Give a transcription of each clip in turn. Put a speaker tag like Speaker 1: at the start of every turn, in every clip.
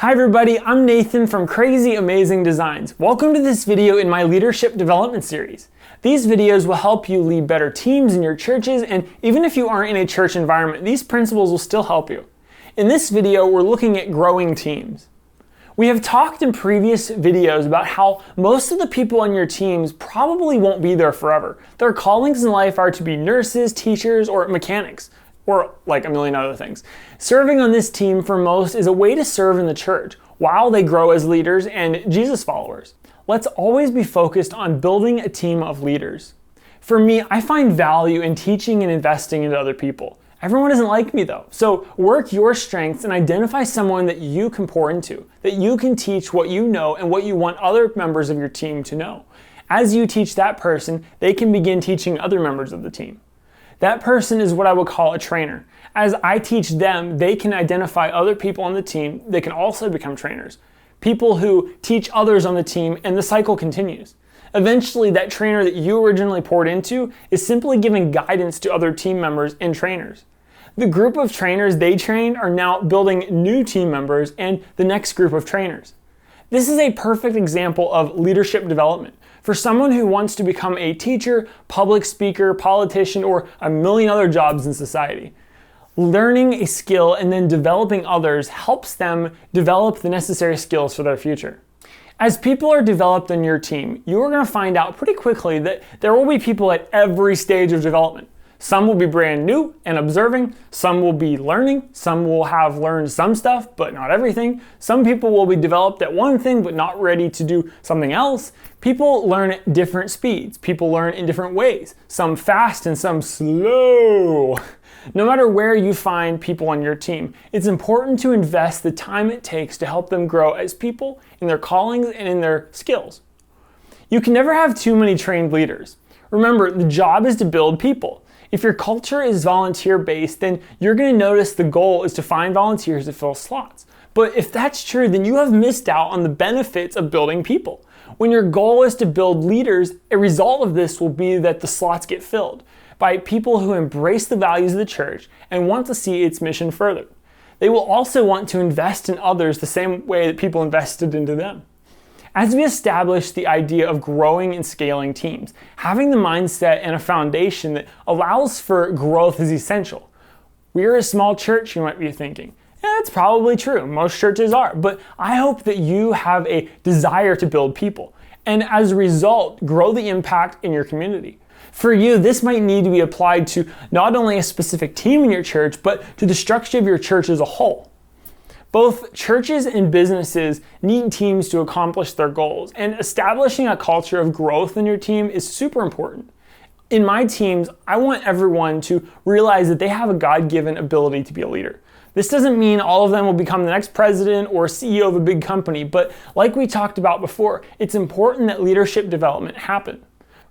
Speaker 1: Hi everybody, I'm Nathan from Crazy Amazing Designs. Welcome to this video in my leadership development series. These videos will help you lead better teams in your churches, and even if you aren't in a church environment, these principles will still help you. In this video, we're looking at growing teams. We have talked in previous videos about how most of the people on your teams probably won't be there forever. Their callings in life are to be nurses, teachers, or mechanics, or like a million other things. Serving on this team for most is a way to serve in the church while they grow as leaders and Jesus followers. Let's always be focused on building a team of leaders. For me, I find value in teaching and investing into other people. Everyone isn't like me though, so work your strengths and identify someone that you can pour into, that you can teach what you know and what you want other members of your team to know. As you teach that person, they can begin teaching other members of the team. That person is what I would call a trainer. As I teach them, they can identify other people on the team that can also become trainers. People who teach others on the team, and the cycle continues. Eventually, that trainer that you originally poured into is simply giving guidance to other team members and trainers. The group of trainers they trained are now building new team members and the next group of trainers. This is a perfect example of leadership development. For someone who wants to become a teacher, public speaker, politician, or a million other jobs in society, learning a skill and then developing others helps them develop the necessary skills for their future. As people are developed on your team, you are going to find out pretty quickly that there will be people at every stage of development. Some will be brand new and observing, some will be learning, some will have learned some stuff, but not everything. Some people will be developed at one thing, but not ready to do something else. People learn at different speeds. People learn in different ways, some fast and some slow. No matter where you find people on your team, it's important to invest the time it takes to help them grow as people in their callings and in their skills. You can never have too many trained leaders. Remember, the job is to build people. If your culture is volunteer-based, then you're going to notice the goal is to find volunteers to fill slots. But if that's true, then you have missed out on the benefits of building people. When your goal is to build leaders, a result of this will be that the slots get filled by people who embrace the values of the church and want to see its mission furthered. They will also want to invest in others the same way that people invested into them. As we establish the idea of growing and scaling teams, having the mindset and a foundation that allows for growth is essential. We're a small church, you might be thinking. Yeah, that's probably true. Most churches are. But I hope that you have a desire to build people, and as a result, grow the impact in your community. For you, this might need to be applied to not only a specific team in your church, but to the structure of your church as a whole. Both churches and businesses need teams to accomplish their goals, and establishing a culture of growth in your team is super important. In my teams, I want everyone to realize that they have a God-given ability to be a leader. This doesn't mean all of them will become the next president or CEO of a big company, but like we talked about before, it's important that leadership development happen.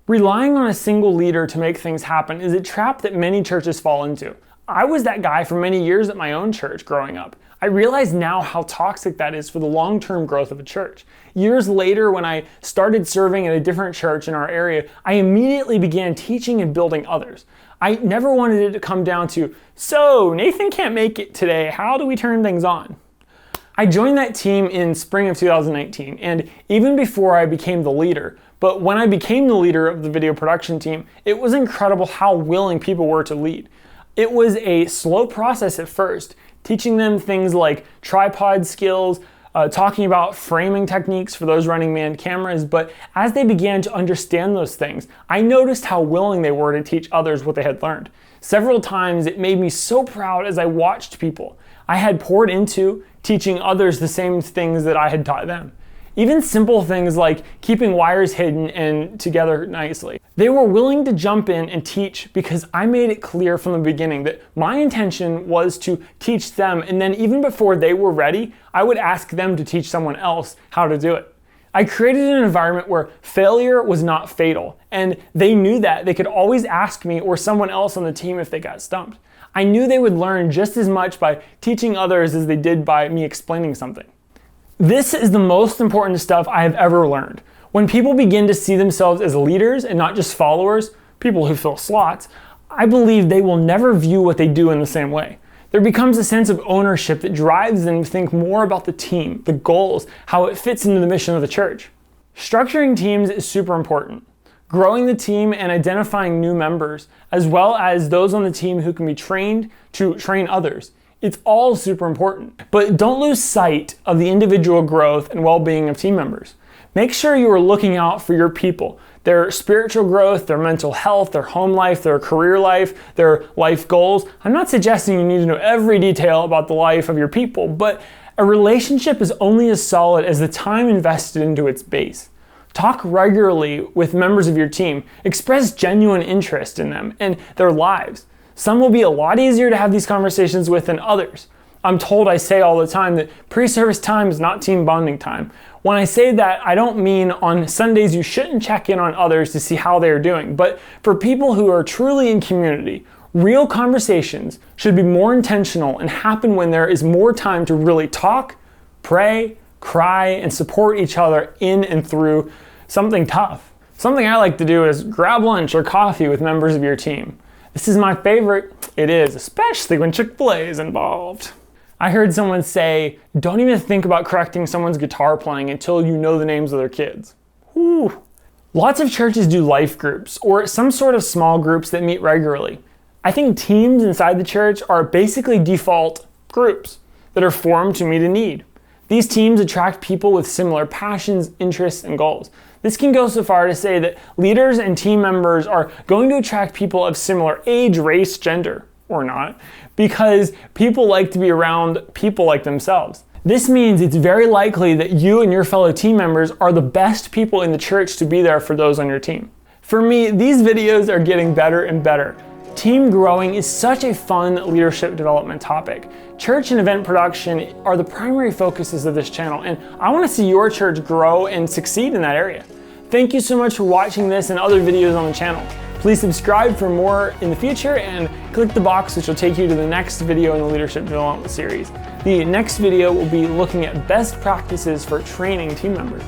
Speaker 1: Relying on a single leader to make things happen is a trap that many churches fall into. I was that guy for many years at my own church growing up. I realize now how toxic that is for the long-term growth of a church. Years later, when I started serving at a different church in our area, I immediately began teaching and building others. I never wanted it to come down to, so Nathan can't make it today, how do we turn things on? I joined that team in spring of 2019, and even before I became the leader, but when I became the leader of the video production team, it was incredible how willing people were to lead. It was a slow process at first, teaching them things like tripod skills, talking about framing techniques for those running manned cameras, but as they began to understand those things, I noticed how willing they were to teach others what they had learned. Several times it made me so proud as I watched people I had poured into teaching others the same things that I had taught them. Even simple things like keeping wires hidden and together nicely. They were willing to jump in and teach because I made it clear from the beginning that my intention was to teach them, and then even before they were ready, I would ask them to teach someone else how to do it. I created an environment where failure was not fatal, and they knew that they could always ask me or someone else on the team if they got stumped. I knew they would learn just as much by teaching others as they did by me explaining something. This is the most important stuff I have ever learned. When people begin to see themselves as leaders and not just followers, people who fill slots, I believe they will never view what they do in the same way. There becomes a sense of ownership that drives them to think more about the team, the goals, how it fits into the mission of the church. Structuring teams is super important. Growing the team and identifying new members, as well as those on the team who can be trained to train others. It's all super important. But don't lose sight of the individual growth and well-being of team members. Make sure you are looking out for your people, their spiritual growth, their mental health, their home life, their career life, their life goals. I'm not suggesting you need to know every detail about the life of your people, but a relationship is only as solid as the time invested into its base. Talk regularly with members of your team. Express genuine interest in them and their lives. Some will be a lot easier to have these conversations with than others. I'm told I say all the time that pre-service time is not team bonding time. When I say that, I don't mean on Sundays you shouldn't check in on others to see how they are doing, but for people who are truly in community, real conversations should be more intentional and happen when there is more time to really talk, pray, cry, and support each other in and through something tough. Something I like to do is grab lunch or coffee with members of your team. This is my favorite. It is, especially when Chick-fil-A is involved. I heard someone say, don't even think about correcting someone's guitar playing until you know the names of their kids. Whew. Lots of churches do life groups or some sort of small groups that meet regularly. I think teams inside the church are basically default groups that are formed to meet a need. These teams attract people with similar passions, interests, and goals. This can go so far to say that leaders and team members are going to attract people of similar age, race, gender, or not, because people like to be around people like themselves. This means it's very likely that you and your fellow team members are the best people in the church to be there for those on your team. For me, these videos are getting better and better. Team growing is such a fun leadership development topic. Church and event production are the primary focuses of this channel, and I want to see your church grow and succeed in that area. Thank you so much for watching this and other videos on the channel. Please subscribe for more in the future and click the box which will take you to the next video in the leadership development series. The next video will be looking at best practices for training team members.